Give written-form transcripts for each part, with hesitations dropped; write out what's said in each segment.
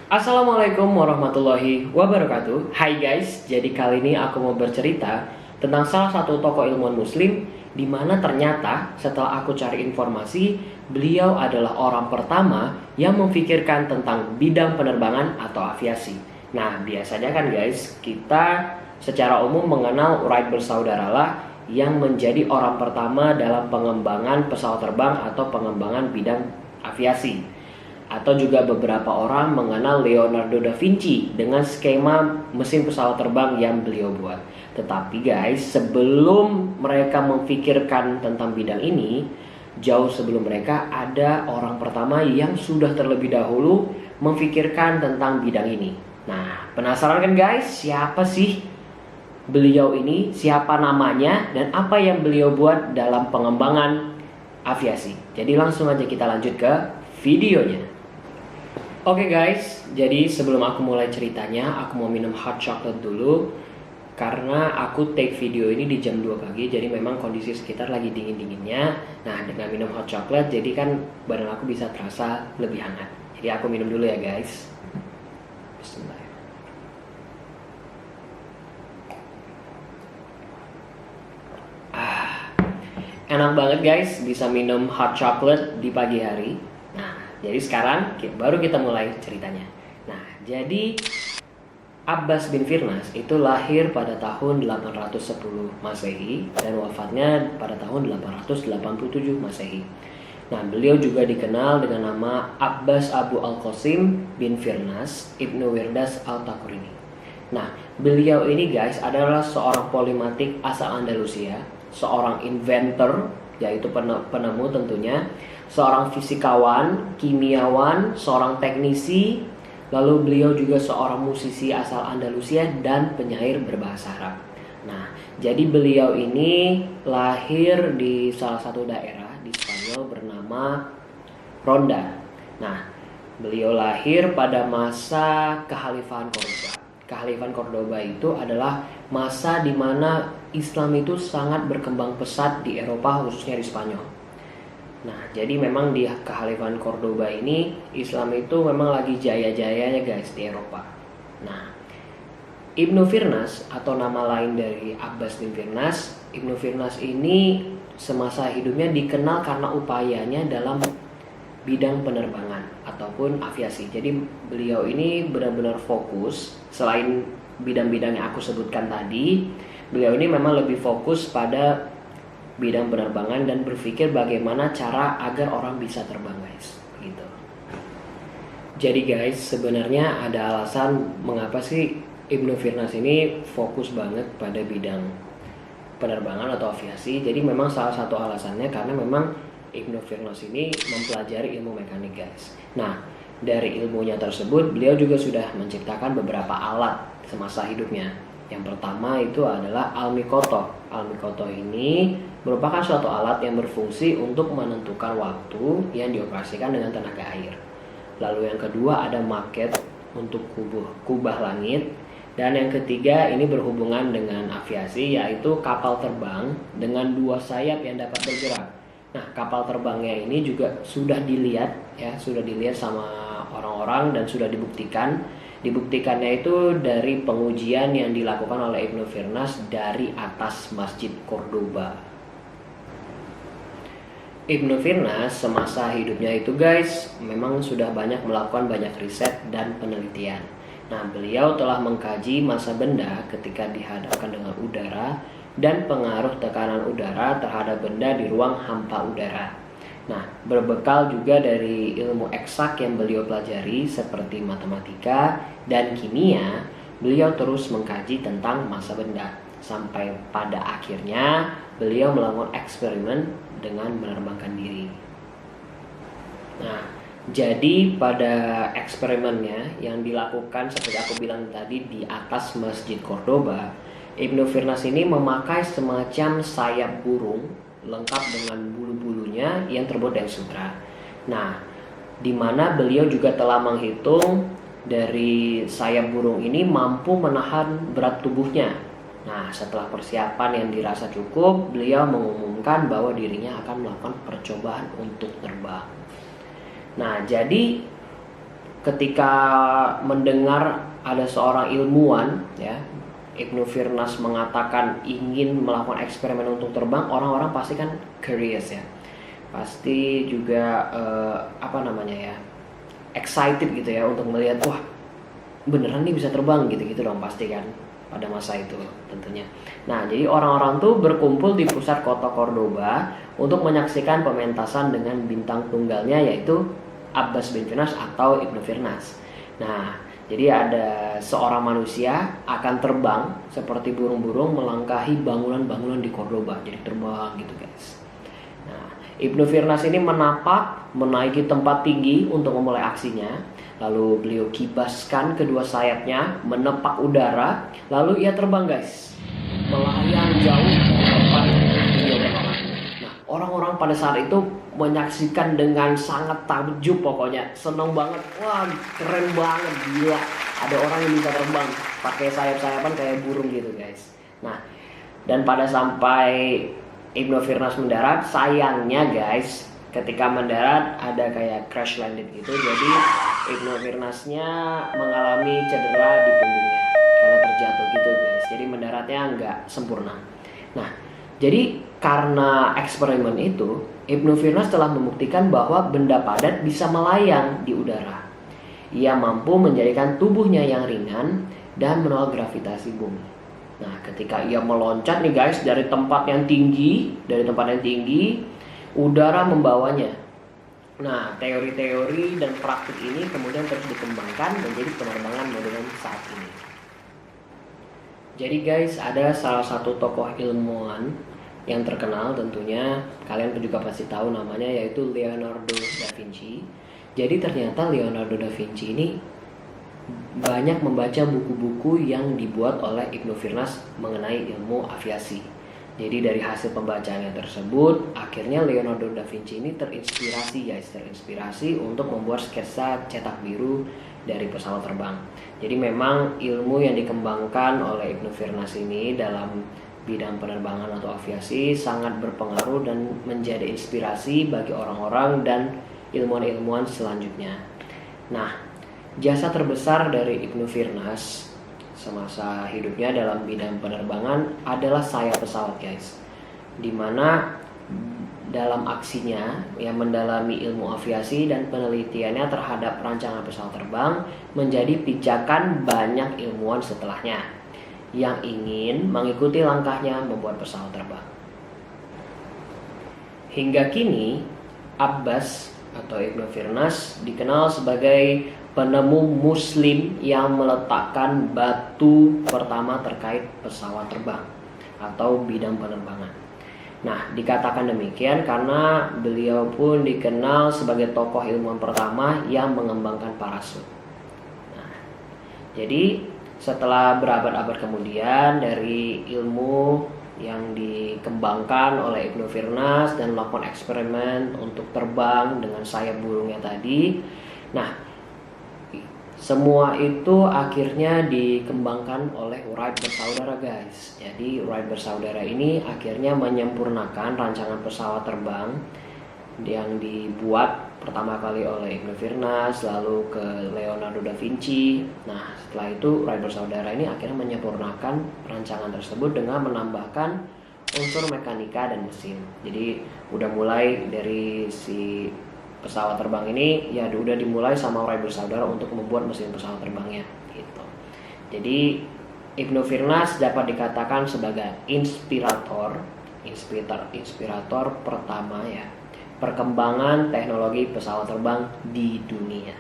Assalamualaikum warahmatullahi wabarakatuh. Hai guys, jadi kali ini aku mau bercerita tentang salah satu tokoh ilmuwan muslim di mana ternyata setelah aku cari informasi, beliau adalah orang pertama yang memfikirkan tentang bidang penerbangan atau aviasi. Nah, biasanya kan guys, kita secara umum mengenal Wright bersaudara lah yang menjadi orang pertama dalam pengembangan pesawat terbang atau pengembangan bidang aviasi. Atau juga beberapa orang mengenal Leonardo da Vinci dengan skema mesin pesawat terbang yang beliau buat. Tetapi guys, sebelum mereka memikirkan tentang bidang ini, jauh sebelum mereka ada orang pertama yang sudah terlebih dahulu memikirkan tentang bidang ini. Nah, penasaran kan guys, siapa sih beliau ini, siapa namanya, dan apa yang beliau buat dalam pengembangan aviasi? Jadi langsung aja kita lanjut ke videonya. Oke guys, jadi sebelum aku mulai ceritanya, aku mau minum hot chocolate dulu. Karena aku take video ini di jam 2 pagi, jadi memang kondisi sekitar lagi dingin-dinginnya. Nah, dengan minum hot chocolate, jadi kan badan aku bisa terasa lebih hangat. Jadi aku minum dulu ya guys. Bismillah. Enak banget guys, bisa minum hot chocolate di pagi hari. Jadi sekarang baru kita mulai ceritanya. Nah, jadi Abbas bin Firnas itu lahir pada tahun 810 Masehi dan wafatnya pada tahun 887 Masehi. Nah, beliau juga dikenal dengan nama Abbas Abu Al-Qasim bin Firnas Ibnu Wirdas Al-Takurini. Nah, beliau ini guys adalah seorang polimatik asal Andalusia, seorang inventor, yaitu penemu tentunya, seorang fisikawan, kimiawan, seorang teknisi, lalu beliau juga seorang musisi asal Andalusia dan penyair berbahasa Arab. Nah, jadi beliau ini lahir di salah satu daerah di Spanyol bernama Ronda. Nah, beliau lahir pada masa Kekhalifahan Cordoba. Kekhalifahan Cordoba itu adalah masa di mana Islam itu sangat berkembang pesat di Eropa, khususnya di Spanyol. Nah, jadi memang di Kekhalifahan Cordoba ini Islam itu memang lagi jaya-jayanya guys di Eropa. Nah, Ibnu Firnas atau nama lain dari Abbas bin Firnas, Ibnu Firnas ini semasa hidupnya dikenal karena upayanya dalam bidang penerbangan ataupun aviasi. Jadi beliau ini benar-benar fokus, selain bidang-bidang yang aku sebutkan tadi, beliau ini memang lebih fokus pada bidang penerbangan dan berpikir bagaimana cara agar orang bisa terbang guys, gitu. Jadi guys, sebenarnya ada alasan mengapa sih Ibnu Firnas ini fokus banget pada bidang penerbangan atau aviasi. Jadi memang salah satu alasannya karena memang Ibnu Firnas ini mempelajari ilmu mekanik guys. Nah, dari ilmunya tersebut beliau juga sudah menciptakan beberapa alat semasa hidupnya. Yang pertama itu adalah Al-Mikoto. Al-Mikoto ini merupakan suatu alat yang berfungsi untuk menentukan waktu yang dioperasikan dengan tenaga air. Lalu yang kedua ada maket untuk kubah langit. Dan yang ketiga ini berhubungan dengan aviasi, yaitu kapal terbang dengan dua sayap yang dapat bergerak. Nah, kapal terbangnya ini juga sudah dilihat sama orang-orang dan sudah dibuktikan. Dibuktikannya itu dari pengujian yang dilakukan oleh Ibnu Firnas dari atas Masjid Cordoba. Ibnu Firnas semasa hidupnya itu guys memang sudah banyak melakukan banyak riset dan penelitian. Nah, beliau telah mengkaji massa benda ketika dihadapkan dengan udara dan pengaruh tekanan udara terhadap benda di ruang hampa udara. Nah, berbekal juga dari ilmu eksak yang beliau pelajari seperti matematika dan kimia, beliau terus mengkaji tentang massa benda. Sampai pada akhirnya beliau melakukan eksperimen dengan menerbangkan diri. Nah, jadi pada eksperimennya yang dilakukan seperti aku bilang tadi di atas Masjid Cordoba, Ibnu Firnas ini memakai semacam sayap burung lengkap dengan bulu-bulunya yang terbuat dari sutra. Nah, di mana beliau juga telah menghitung dari sayap burung ini mampu menahan berat tubuhnya. Nah, setelah persiapan yang dirasa cukup, beliau mengumumkan bahwa dirinya akan melakukan percobaan untuk terbang. Nah, jadi ketika mendengar ada seorang ilmuwan ya, Ibnu Firnas mengatakan ingin melakukan eksperimen untuk terbang, orang-orang pasti kan curious ya, pasti juga excited gitu ya untuk melihat, wah beneran nih bisa terbang gitu-gitu dong pasti kan pada masa itu tentunya. Nah, jadi orang-orang tuh berkumpul di pusat kota Cordoba untuk menyaksikan pementasan dengan bintang tunggalnya, yaitu Abbas bin Firnas atau Ibnu Firnas. Nah, jadi ada seorang manusia akan terbang seperti burung-burung melangkahi bangunan-bangunan di Cordoba. Jadi terbang gitu guys. Nah, Ibnu Firnas ini menapak menaiki tempat tinggi untuk memulai aksinya. Lalu beliau kibaskan kedua sayapnya, menepak udara, lalu ia terbang guys, melayang jauh dari tempat beliau berada. Nah, orang-orang pada saat itu menyaksikan dengan sangat takjub, pokoknya seneng banget. Wah, keren banget, gila, ada orang yang bisa terbang pakai sayap-sayapan kayak burung gitu guys. Nah, dan pada sampai Ibnu Firnas mendarat, sayangnya guys, ketika mendarat ada kayak crash landing gitu. Jadi Ibnu Firnasnya mengalami cedera di punggungnya karena terjatuh gitu guys. Jadi mendaratnya nggak sempurna. Nah, jadi karena eksperimen itu, Ibnu Firnas telah membuktikan bahwa benda padat bisa melayang di udara. Ia mampu menjadikan tubuhnya yang ringan dan menolak gravitasi bumi. Nah, ketika ia meloncat nih guys dari tempat yang tinggi, udara membawanya. Nah, teori-teori dan praktik ini kemudian terus dikembangkan menjadi penerbangan modern saat ini. Jadi guys, ada salah satu tokoh ilmuwan yang terkenal tentunya, kalian juga pasti tahu namanya, yaitu Leonardo da Vinci. Jadi ternyata Leonardo da Vinci ini banyak membaca buku-buku yang dibuat oleh Ibnu Firnas mengenai ilmu aviasi. Jadi dari hasil pembacaannya tersebut, akhirnya Leonardo da Vinci ini terinspirasi untuk membuat sketsa cetak biru dari pesawat terbang. Jadi memang ilmu yang dikembangkan oleh Ibnu Firnas ini dalam bidang penerbangan atau aviasi sangat berpengaruh dan menjadi inspirasi bagi orang-orang dan ilmuwan-ilmuwan selanjutnya. Nah, jasa terbesar dari Ibnu Firnas semasa hidupnya dalam bidang penerbangan adalah sayap pesawat guys, dimana dalam aksinya yang mendalami ilmu aviasi dan penelitiannya terhadap rancangan pesawat terbang menjadi pijakan banyak ilmuwan setelahnya yang ingin mengikuti langkahnya membuat pesawat terbang. Hingga kini Abbas atau Ibnu Firnas dikenal sebagai penemu muslim yang meletakkan batu pertama terkait pesawat terbang atau bidang penerbangan. Nah, dikatakan demikian karena beliau pun dikenal sebagai tokoh ilmuwan pertama yang mengembangkan parasut. Nah, jadi setelah berabad-abad kemudian dari ilmu yang dikembangkan oleh Ibnu Firnas dan melakukan eksperimen untuk terbang dengan sayap burungnya tadi, nah semua itu akhirnya dikembangkan oleh Wright bersaudara guys. Jadi Wright bersaudara ini akhirnya menyempurnakan rancangan pesawat terbang yang dibuat pertama kali oleh Ibnu Firnas, lalu ke Leonardo da Vinci. Nah, setelah itu Wright bersaudara ini akhirnya menyempurnakan rancangan tersebut dengan menambahkan unsur mekanika dan mesin. Jadi udah mulai dari si pesawat terbang ini ya udah dimulai sama Wright bersaudara untuk membuat mesin pesawat terbangnya gitu. Jadi Ibnu Firnas dapat dikatakan sebagai inspirator pertama ya perkembangan teknologi pesawat terbang di dunia.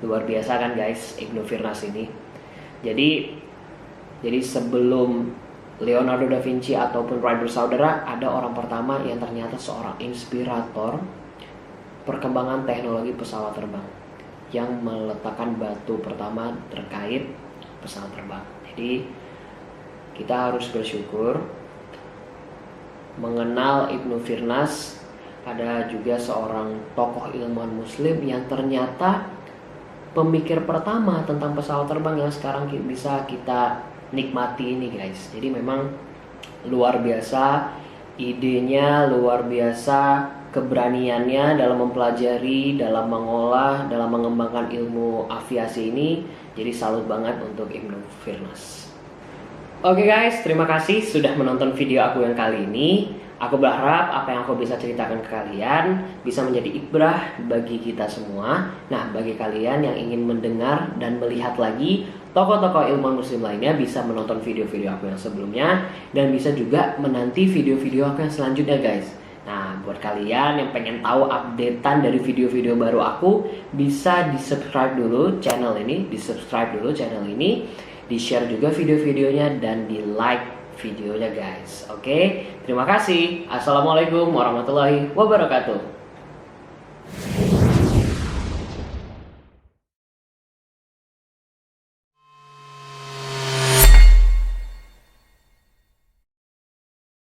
Luar biasa kan guys Ibnu Firnas ini. Jadi sebelum Leonardo da Vinci ataupun Wright bersaudara, ada orang pertama yang ternyata seorang inspirator perkembangan teknologi pesawat terbang yang meletakkan batu pertama terkait pesawat terbang. Jadi kita harus bersyukur mengenal Ibnu Firnas. Ada juga seorang tokoh ilmuwan muslim yang ternyata pemikir pertama tentang pesawat terbang yang sekarang bisa kita nikmati ini guys. Jadi memang luar biasa idenya, luar biasa keberaniannya dalam mempelajari, dalam mengolah, dalam mengembangkan ilmu aviasi ini. Jadi salut banget untuk Ibnu Firnas. Oke guys, terima kasih sudah menonton video aku yang kali ini. Aku berharap apa yang aku bisa ceritakan ke kalian bisa menjadi ibrah bagi kita semua. Nah, bagi kalian yang ingin mendengar dan melihat lagi tokoh-tokoh ilmuwan muslim lainnya, bisa menonton video-video aku yang sebelumnya dan bisa juga menanti video-video aku yang selanjutnya guys. Nah, buat kalian yang pengen tahu updatean dari video-video baru aku, bisa di-subscribe dulu channel ini, di-share juga video-videonya, dan di-like videonya guys. Oke, terima kasih. Assalamualaikum warahmatullahi wabarakatuh.